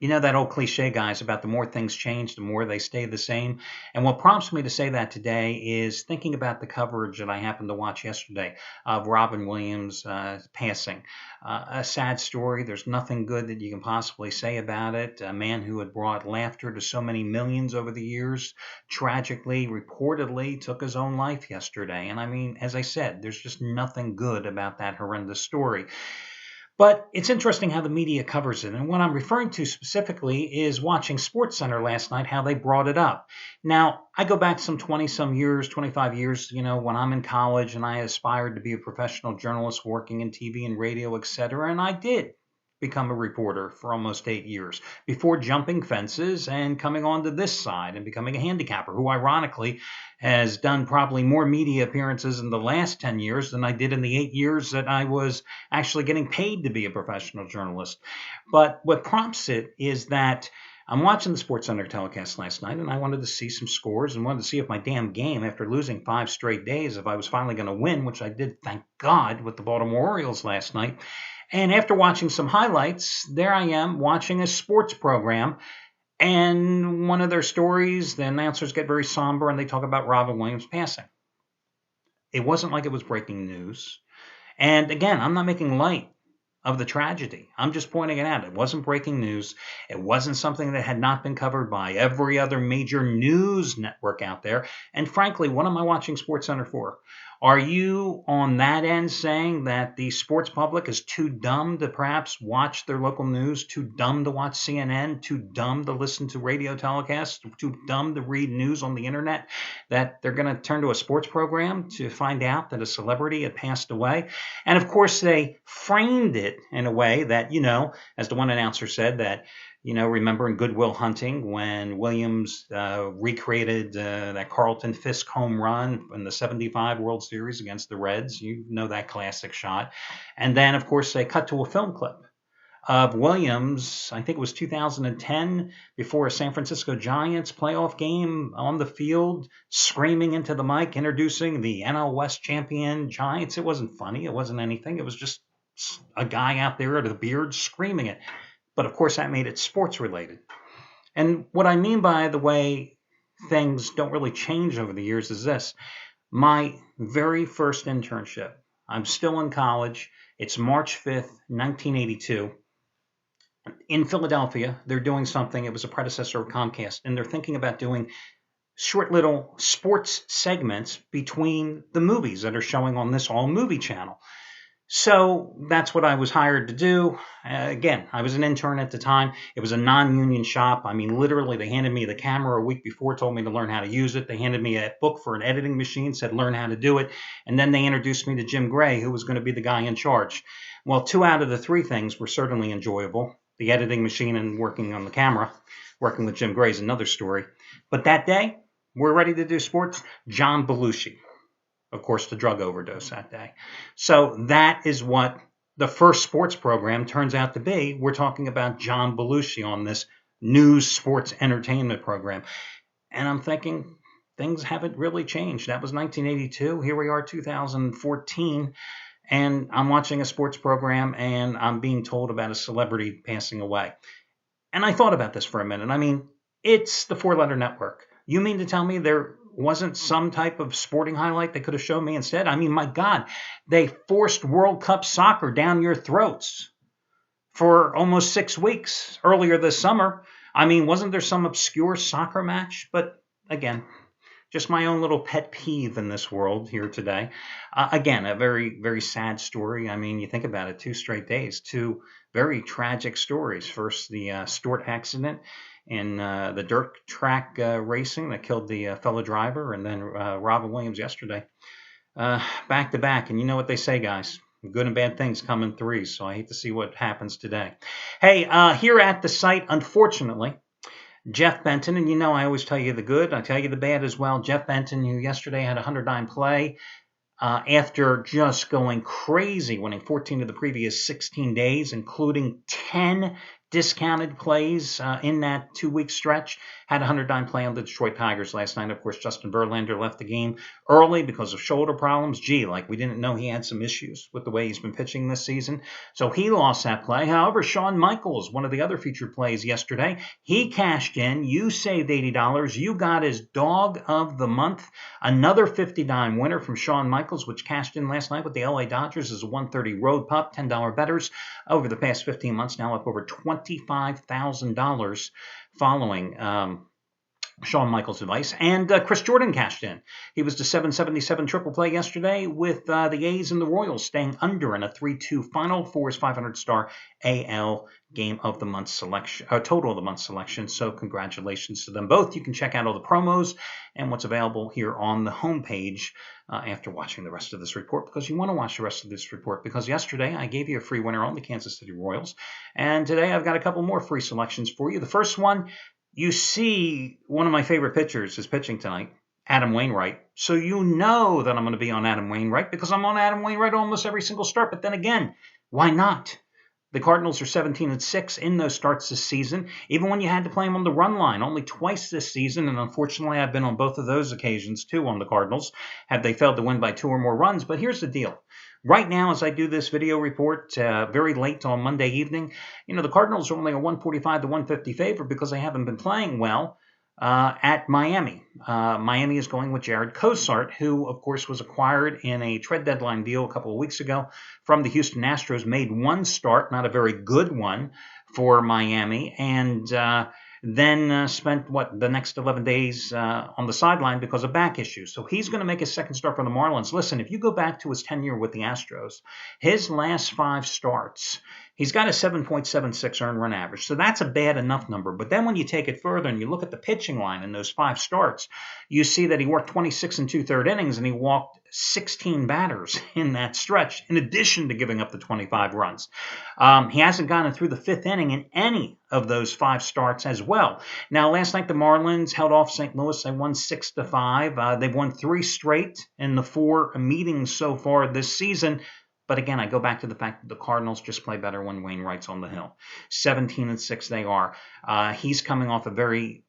You know that old cliche, guys, about the more things change, the more they stay the same. And what prompts me to say that today is thinking about the coverage that I happened to watch yesterday of Robin Williams passing. A sad story. There's nothing good that you can possibly say about it. A man who had brought laughter to so many millions over the years, tragically, reportedly, took his own life yesterday. And I mean, as I said, there's just nothing good about that horrendous story. But it's interesting how the media covers it. And what I'm referring to specifically is watching SportsCenter last night, how they brought it up. Now, I go back some 20 some years, 25 years, when I'm in college and I aspired to be a professional journalist working in TV and radio, etc. And I did become a reporter for almost 8 years before jumping fences and coming onto this side and becoming a handicapper who ironically has done probably more media appearances in the last 10 years than I did in the 8 years that I was actually getting paid to be a professional journalist. But what prompts it is that I'm watching the SportsCenter telecast last night, and I wanted to see some scores and wanted to see if my damn game, after losing 5 straight days, if I was finally going to win, which I did, thank God, with the Baltimore Orioles last night. And after watching some highlights, there I am watching a sports program. And one of their stories, the announcers get very somber and they talk about Robin Williams passing. It wasn't like it was breaking news. And again, I'm not making light of the tragedy. I'm just pointing it out. It wasn't breaking news. It wasn't something that had not been covered by every other major news network out there. And frankly, what am I watching SportsCenter for? Are you on that end saying that the sports public is too dumb to perhaps watch their local news, too dumb to watch CNN, too dumb to listen to radio telecasts, too dumb to read news on the internet, that they're going to turn to a sports program to find out that a celebrity had passed away? And of course, they framed it in a way that, as the one announcer said, that remember in Good Will Hunting when Williams recreated that Carlton Fisk home run in the 75 World Series against the Reds. You know that classic shot. And then, of course, they cut to a film clip of Williams, I think it was 2010, before a San Francisco Giants playoff game on the field, screaming into the mic, introducing the NL West champion Giants. It wasn't funny. It wasn't anything. It was just a guy out there with a beard screaming it. But of course, that made it sports related. And what I mean by the way things don't really change over the years is this. My very first internship, I'm still in college. It's March 5th, 1982. In Philadelphia, they're doing something. It was a predecessor of Comcast. And they're thinking about doing short little sports segments between the movies that are showing on this all movie channel. So that's what I was hired to do. Again, I was an intern at the time. It was a non-union shop. I mean, literally, they handed me the camera a week before, told me to learn how to use it. They handed me a book for an editing machine, said learn how to do it. And then they introduced me to Jim Gray, who was going to be the guy in charge. Well, 2 out of the 3 things were certainly enjoyable. The editing machine and working on the camera. Working with Jim Gray is another story. But that day, we're ready to do sports. John Belushi. Of course, the drug overdose that day. So that is what the first sports program turns out to be. We're talking about John Belushi on this news sports entertainment program. And I'm thinking things haven't really changed. That was 1982. Here we are, 2014. And I'm watching a sports program and I'm being told about a celebrity passing away. And I thought about this for a minute. I mean, it's the 4-letter network. You mean to tell me there wasn't some type of sporting highlight they could have shown me instead? I mean, my God, they forced World Cup soccer down your throats for almost 6 weeks earlier this summer. I mean, wasn't there some obscure soccer match? But again, just my own little pet peeve in this world here today. Again, a very, very sad story. I mean, you think about it, 2 straight days, 2 very tragic stories. First, the Stewart accident in the dirt track racing that killed the fellow driver, and then Robin Williams yesterday, back to back. And you know what they say, guys, good and bad things come in 3s, so I hate to see what happens today. Hey, here at the site, unfortunately, Jeff Benton, and I always tell you the good, I tell you the bad as well. Jeff Benton, who yesterday had a 109 play, after just going crazy, winning 14 of the previous 16 days, including 10 discounted plays in that 2-week stretch. Had a 109 play on the Detroit Tigers last night. Of course, Justin Verlander left the game early because of shoulder problems. Gee, like we didn't know he had some issues with the way he's been pitching this season. So he lost that play. However, Shawn Michaels, one of the other featured plays yesterday, he cashed in. You saved $80. You got his dog of the month. Another $50 winner from Shawn Michaels, which cashed in last night with the LA Dodgers as a 130 road pup, $10 bettors. Over the past 15 months, now up over $25,000 following Shawn Michaels' advice. And Chris Jordan cashed in. He was the 777 triple play yesterday with the A's and the Royals staying under in a 3-2 final for his 500-star AL Game of the Month selection, Total of the Month selection. So congratulations to them both. You can check out all the promos and what's available here on the homepage after watching the rest of this report, because you want to watch the rest of this report, because yesterday I gave you a free winner on the Kansas City Royals, and today I've got a couple more free selections for you. The first one, you see one of my favorite pitchers is pitching tonight, Adam Wainwright. So you know that I'm going to be on Adam Wainwright because I'm on Adam Wainwright almost every single start. But then again, why not? The Cardinals are 17-6 in those starts this season, even when you had to play them on the run line, only twice this season. And unfortunately, I've been on both of those occasions, too, on the Cardinals, had they failed to win by 2 or more runs. But here's the deal. Right now, as I do this video report very late on Monday evening, the Cardinals are only a 145 to 150 favorite because they haven't been playing well at Miami. Miami is going with Jared Cosart, who, of course, was acquired in a trade deadline deal a couple of weeks ago from the Houston Astros, made one start, not a very good one, for Miami, and then spent, the next 11 days on the sideline because of back issues. So he's going to make his second start for the Marlins. Listen, if you go back to his tenure with the Astros, his last 5 starts, he's got a 7.76 earned run average. So that's a bad enough number. But then when you take it further and you look at the pitching line in those 5 starts, you see that he worked 26 and 2/3 innings and he walked 16 batters in that stretch, in addition to giving up the 25 runs. He hasn't gotten through the 5th inning in any of those 5 starts as well. Now, last night the Marlins held off St. Louis. They won 6-5. They've won 3 straight in the 4 meetings so far this season. But again, I go back to the fact that the Cardinals just play better when Wainwright's on the hill. 17-6 they are. He's coming off a very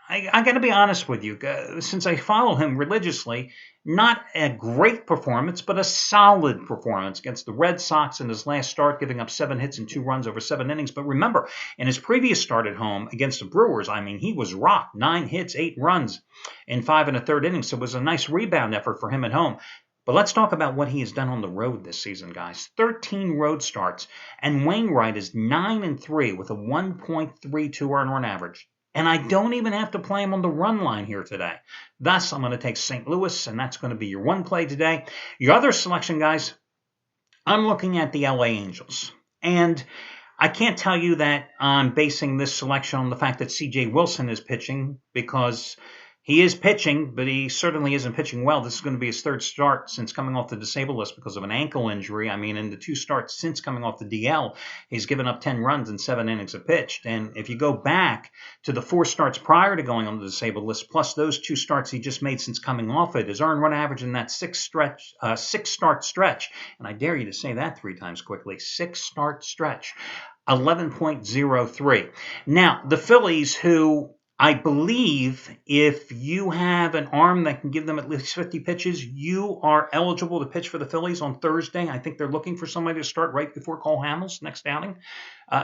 I got to be honest with you, since I follow him religiously, not a great performance, but a solid performance against the Red Sox in his last start, giving up 7 hits and 2 runs over 7 innings. But remember, in his previous start at home against the Brewers, he was rocked. 9 hits, 8 runs in 5 1/3 innings. So it was a nice rebound effort for him at home. But let's talk about what he has done on the road this season, guys. 13 road starts, and Wainwright is 9-3 with a 1.32 earned run average. And I don't even have to play him on the run line here today. Thus, I'm going to take St. Louis, and that's going to be your one play today. Your other selection, guys, I'm looking at the LA Angels. And I can't tell you that I'm basing this selection on the fact that C.J. Wilson is pitching, because he is pitching, but he certainly isn't pitching well. This is going to be his 3rd start since coming off the disabled list because of an ankle injury. In the 2 starts since coming off the DL, he's given up 10 runs and 7 innings of pitched. And if you go back to the 4 starts prior to going on the disabled list, plus those 2 starts he just made since coming off it, his earned run average in that 6-start stretch, and I dare you to say that 3 times quickly, 6-start stretch, 11.03. Now, the Phillies, who I believe if you have an arm that can give them at least 50 pitches, you are eligible to pitch for the Phillies on Thursday. I think they're looking for somebody to start right before Cole Hamels next outing.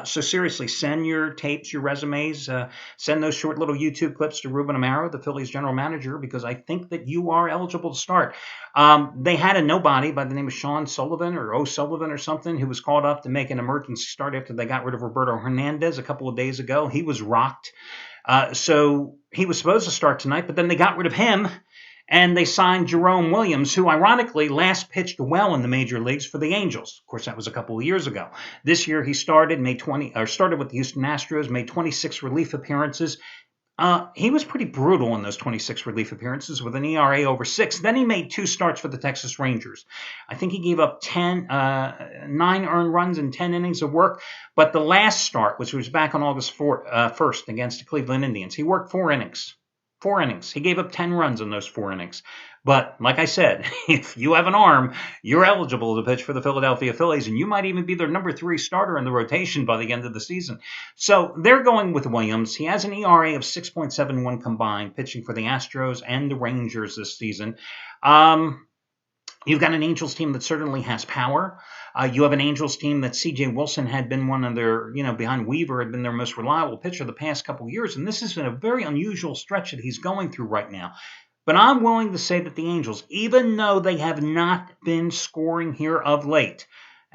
So seriously, send your tapes, your resumes, send those short little YouTube clips to Ruben Amaro, the Phillies general manager, because I think that you are eligible to start. They had a nobody by the name of Sean Sullivan or O'Sullivan or something who was called up to make an emergency start after they got rid of Roberto Hernandez a couple of days ago. He was rocked. So he was supposed to start tonight, but then they got rid of him, and they signed Jerome Williams, who ironically last pitched well in the major leagues for the Angels. Of course, that was a couple of years ago. This year he started with the Houston Astros, made 26 relief appearances. He was pretty brutal in those 26 relief appearances with an ERA over 6. Then he made 2 starts for the Texas Rangers. I think he gave up 9 earned runs in 10 innings of work. But the last start, which was back on August 1st against the Cleveland Indians, he worked 4 innings. 4 innings. He gave up 10 runs in those 4 innings. But like I said, if you have an arm, you're eligible to pitch for the Philadelphia Phillies, and you might even be their number 3 starter in the rotation by the end of the season. So they're going with Williams. He has an ERA of 6.71 combined, pitching for the Astros and the Rangers this season. You've got an Angels team that certainly has power. You have an Angels team that C.J. Wilson had been one of their, behind Weaver, had been their most reliable pitcher the past couple of years. And this has been a very unusual stretch that he's going through right now. But I'm willing to say that the Angels, even though they have not been scoring here of late,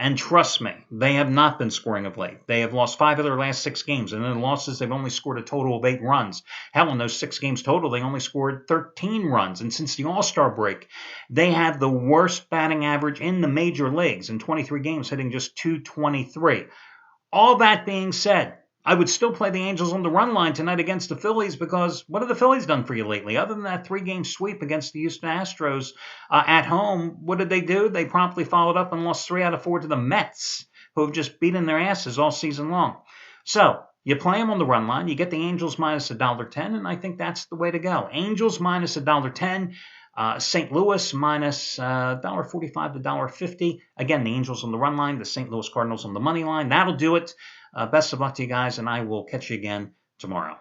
and trust me, they have not been scoring of late. They have lost 5 of their last 6 games, and in the losses, they've only scored a total of 8 runs. Hell, in those 6 games total, they only scored 13 runs. And since the All-Star break, they have the worst batting average in the major leagues in 23 games, hitting just .223. All that being said, I would still play the Angels on the run line tonight against the Phillies, because what have the Phillies done for you lately? Other than that 3-game sweep against the Houston Astros at home, what did they do? They promptly followed up and lost 3 out of 4 to the Mets, who have just beaten their asses all season long. So you play them on the run line, you get the Angels minus $1.10, and I think that's the way to go. Angels minus $1.10. St. Louis minus $1.45 to $1.50. Again, the Angels on the run line, the St. Louis Cardinals on the money line. That'll do it. Best of luck to you guys, and I will catch you again tomorrow.